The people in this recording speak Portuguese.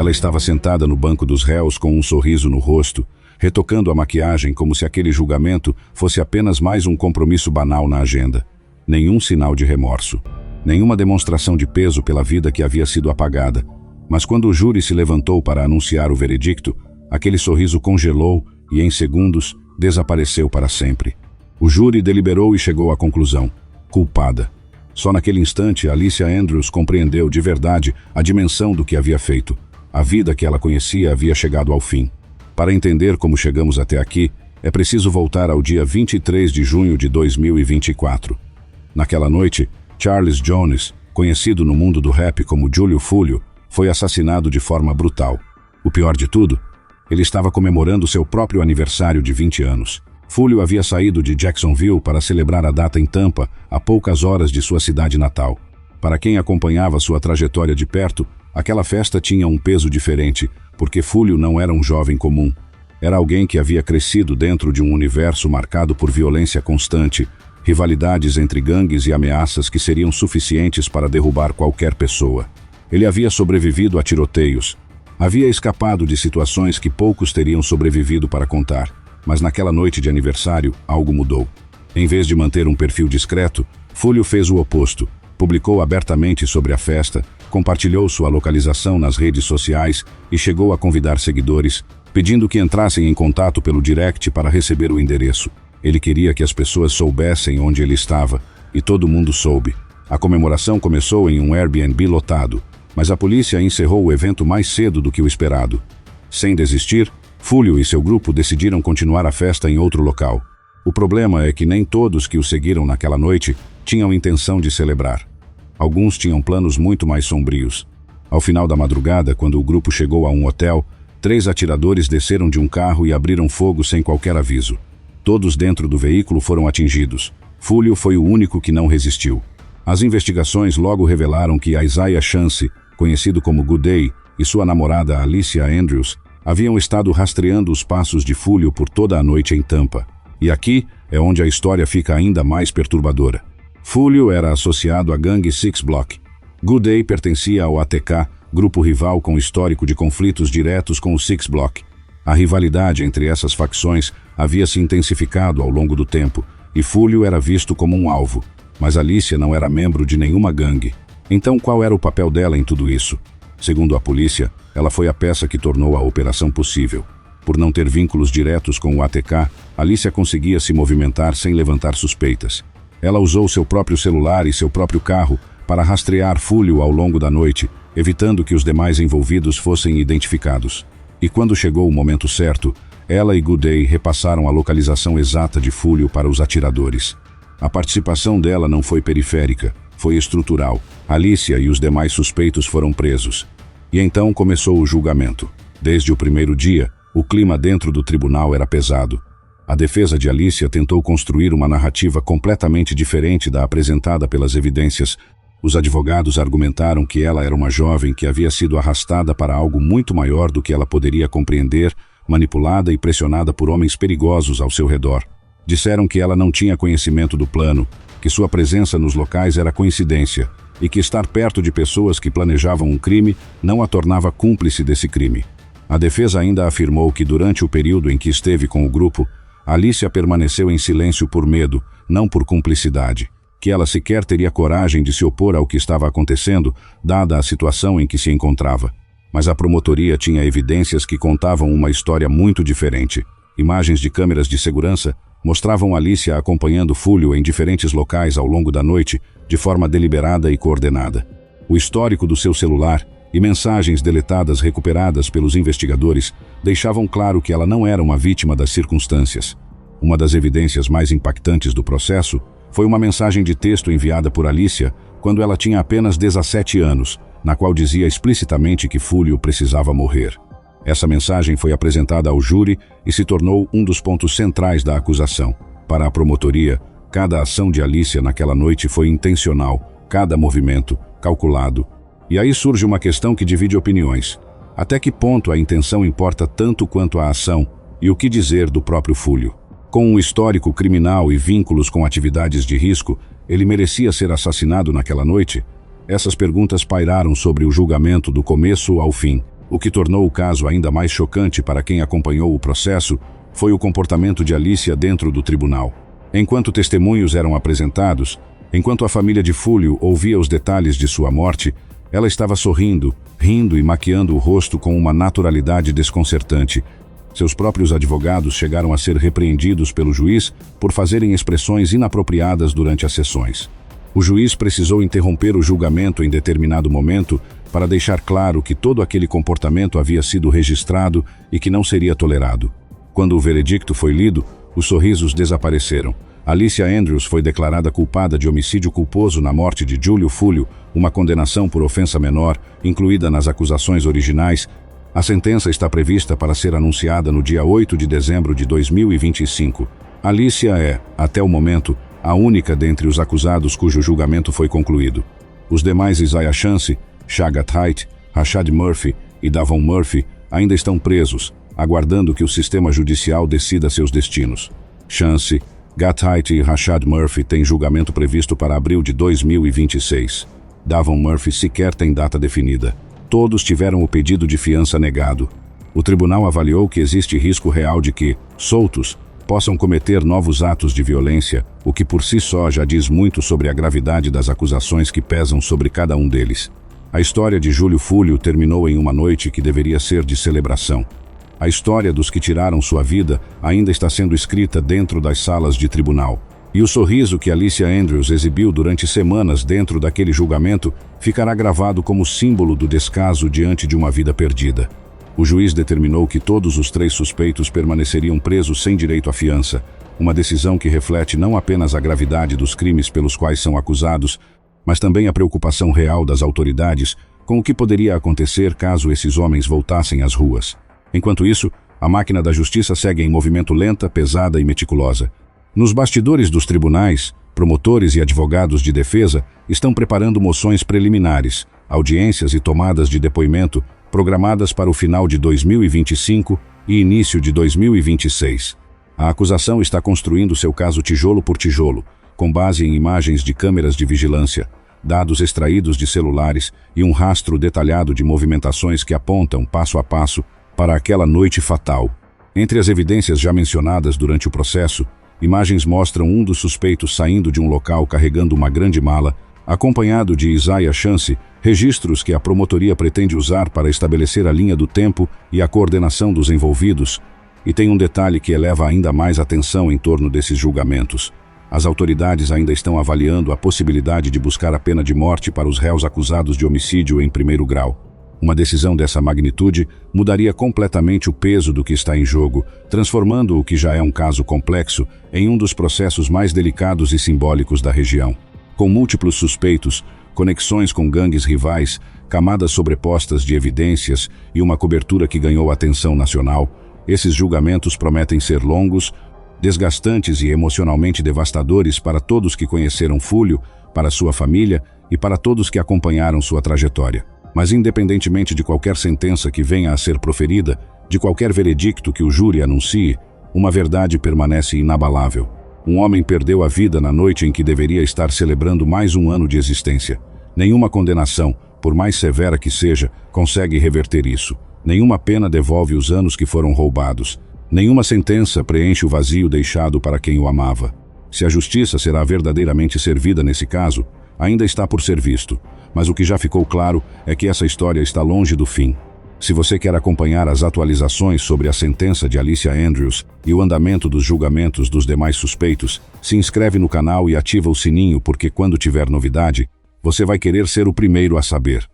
Ela estava sentada no banco dos réus com um sorriso no rosto, retocando a maquiagem como se aquele julgamento fosse apenas mais um compromisso banal na agenda. Nenhum sinal de remorso, nenhuma demonstração de peso pela vida que havia sido apagada. Mas quando o júri se levantou para anunciar o veredicto, aquele sorriso congelou e, em segundos, desapareceu para sempre. O júri deliberou e chegou à conclusão: culpada. Só naquele instante, Alicia Andrews compreendeu de verdade a dimensão do que havia feito. A vida que ela conhecia havia chegado ao fim. Para entender como chegamos até aqui, é preciso voltar ao dia 23 de junho de 2024. Naquela noite, Charles Jones, conhecido no mundo do rap como Júlio Fulio, foi assassinado de forma brutal. O pior de tudo, ele estava comemorando seu próprio aniversário de 20 anos. Fulio havia saído de Jacksonville para celebrar a data em Tampa, a poucas horas de sua cidade natal. Para quem acompanhava sua trajetória de perto, aquela festa tinha um peso diferente, porque Fulio não era um jovem comum. Era alguém que havia crescido dentro de um universo marcado por violência constante, rivalidades entre gangues e ameaças que seriam suficientes para derrubar qualquer pessoa. Ele havia sobrevivido a tiroteios. Havia escapado de situações que poucos teriam sobrevivido para contar. Mas naquela noite de aniversário, algo mudou. Em vez de manter um perfil discreto, Fulio fez o oposto. Publicou abertamente sobre a festa, compartilhou sua localização nas redes sociais e chegou a convidar seguidores, pedindo que entrassem em contato pelo direct para receber o endereço. Ele queria que as pessoas soubessem onde ele estava, e todo mundo soube. A comemoração começou em um Airbnb lotado, mas a polícia encerrou o evento mais cedo do que o esperado. Sem desistir, Fulio e seu grupo decidiram continuar a festa em outro local. O problema é que nem todos que o seguiram naquela noite tinham intenção de celebrar. Alguns tinham planos muito mais sombrios. Ao final da madrugada, quando o grupo chegou a um hotel, 3 atiradores desceram de um carro e abriram fogo sem qualquer aviso. Todos dentro do veículo foram atingidos. Fulio foi o único que não resistiu. As investigações logo revelaram que Isaiah Chance, conhecido como Good Day, e sua namorada Alicia Andrews, haviam estado rastreando os passos de Fulio por toda a noite em Tampa. E aqui é onde a história fica ainda mais perturbadora. Fulio era associado à gangue Six Block. Good Day pertencia ao ATK, grupo rival com histórico de conflitos diretos com o Six Block. A rivalidade entre essas facções havia se intensificado ao longo do tempo, e Fulio era visto como um alvo. Mas Alicia não era membro de nenhuma gangue. Então qual era o papel dela em tudo isso? Segundo a polícia, ela foi a peça que tornou a operação possível. Por não ter vínculos diretos com o ATK, Alicia conseguia se movimentar sem levantar suspeitas. Ela usou seu próprio celular e seu próprio carro para rastrear Fulio ao longo da noite, evitando que os demais envolvidos fossem identificados. E quando chegou o momento certo, ela e Good Day repassaram a localização exata de Fulio para os atiradores. A participação dela não foi periférica, foi estrutural. Alicia e os demais suspeitos foram presos. E então começou o julgamento. Desde o primeiro dia, o clima dentro do tribunal era pesado. A defesa de Alicia tentou construir uma narrativa completamente diferente da apresentada pelas evidências. Os advogados argumentaram que ela era uma jovem que havia sido arrastada para algo muito maior do que ela poderia compreender, manipulada e pressionada por homens perigosos ao seu redor. Disseram que ela não tinha conhecimento do plano, que sua presença nos locais era coincidência e que estar perto de pessoas que planejavam um crime não a tornava cúmplice desse crime. A defesa ainda afirmou que durante o período em que esteve com o grupo, Alicia permaneceu em silêncio por medo, não por cumplicidade, que ela sequer teria coragem de se opor ao que estava acontecendo, dada a situação em que se encontrava. Mas a promotoria tinha evidências que contavam uma história muito diferente. Imagens de câmeras de segurança mostravam Alicia acompanhando Fulio em diferentes locais ao longo da noite, de forma deliberada e coordenada. O histórico do seu celular e mensagens deletadas recuperadas pelos investigadores deixavam claro que ela não era uma vítima das circunstâncias. Uma das evidências mais impactantes do processo foi uma mensagem de texto enviada por Alicia quando ela tinha apenas 17 anos, na qual dizia explicitamente que Fulio precisava morrer. Essa mensagem foi apresentada ao júri e se tornou um dos pontos centrais da acusação. Para a promotoria, cada ação de Alicia naquela noite foi intencional, cada movimento, calculado. E aí surge uma questão que divide opiniões. Até que ponto a intenção importa tanto quanto a ação? E o que dizer do próprio Fulio? Com um histórico criminal e vínculos com atividades de risco, ele merecia ser assassinado naquela noite? Essas perguntas pairaram sobre o julgamento do começo ao fim. O que tornou o caso ainda mais chocante para quem acompanhou o processo foi o comportamento de Alicia dentro do tribunal. Enquanto testemunhos eram apresentados, enquanto a família de Fúlio ouvia os detalhes de sua morte, ela estava sorrindo, rindo e maquiando o rosto com uma naturalidade desconcertante. Seus próprios advogados chegaram a ser repreendidos pelo juiz por fazerem expressões inapropriadas durante as sessões. O juiz precisou interromper o julgamento em determinado momento para deixar claro que todo aquele comportamento havia sido registrado e que não seria tolerado. Quando o veredicto foi lido, os sorrisos desapareceram. Alicia Andrews foi declarada culpada de homicídio culposo na morte de Júlio Fúlio, uma condenação por ofensa menor, incluída nas acusações originais. A sentença está prevista para ser anunciada no dia 8 de dezembro de 2025. Alicia é, até o momento, a única dentre os acusados cujo julgamento foi concluído. Os demais Isaiah Chance, Shagat Height, Rashad Murphy e Davon Murphy ainda estão presos, aguardando que o sistema judicial decida seus destinos. Chance, Gathite e Rashad Murphy têm julgamento previsto para abril de 2026. Davon Murphy sequer tem data definida. Todos tiveram o pedido de fiança negado. O tribunal avaliou que existe risco real de que, soltos, possam cometer novos atos de violência, o que por si só já diz muito sobre a gravidade das acusações que pesam sobre cada um deles. A história de Júlio Fúlio terminou em uma noite que deveria ser de celebração. A história dos que tiraram sua vida ainda está sendo escrita dentro das salas de tribunal. E o sorriso que Alicia Andrews exibiu durante semanas dentro daquele julgamento ficará gravado como símbolo do descaso diante de uma vida perdida. O juiz determinou que todos os 3 suspeitos permaneceriam presos sem direito à fiança, uma decisão que reflete não apenas a gravidade dos crimes pelos quais são acusados, mas também a preocupação real das autoridades com o que poderia acontecer caso esses homens voltassem às ruas. Enquanto isso, a máquina da justiça segue em movimento lenta, pesada e meticulosa. Nos bastidores dos tribunais, promotores e advogados de defesa estão preparando moções preliminares, audiências e tomadas de depoimento programadas para o final de 2025 e início de 2026. A acusação está construindo seu caso tijolo por tijolo, com base em imagens de câmeras de vigilância, dados extraídos de celulares e um rastro detalhado de movimentações que apontam, passo a passo, para aquela noite fatal. Entre as evidências já mencionadas durante o processo, imagens mostram um dos suspeitos saindo de um local carregando uma grande mala, acompanhado de Isaiah Chance, registros que a promotoria pretende usar para estabelecer a linha do tempo e a coordenação dos envolvidos. E tem um detalhe que eleva ainda mais a atenção em torno desses julgamentos. As autoridades ainda estão avaliando a possibilidade de buscar a pena de morte para os réus acusados de homicídio em primeiro grau. Uma decisão dessa magnitude mudaria completamente o peso do que está em jogo, transformando o que já é um caso complexo em um dos processos mais delicados e simbólicos da região. Com múltiplos suspeitos, conexões com gangues rivais, camadas sobrepostas de evidências e uma cobertura que ganhou atenção nacional, esses julgamentos prometem ser longos, desgastantes e emocionalmente devastadores para todos que conheceram Fúlio, para sua família e para todos que acompanharam sua trajetória. Mas independentemente de qualquer sentença que venha a ser proferida, de qualquer veredicto que o júri anuncie, uma verdade permanece inabalável. Um homem perdeu a vida na noite em que deveria estar celebrando mais um ano de existência. Nenhuma condenação, por mais severa que seja, consegue reverter isso. Nenhuma pena devolve os anos que foram roubados. Nenhuma sentença preenche o vazio deixado para quem o amava. Se a justiça será verdadeiramente servida nesse caso, ainda está por ser visto. Mas o que já ficou claro é que essa história está longe do fim. Se você quer acompanhar as atualizações sobre a sentença de Alicia Andrews e o andamento dos julgamentos dos demais suspeitos, se inscreve no canal e ativa o sininho porque quando tiver novidade, você vai querer ser o primeiro a saber.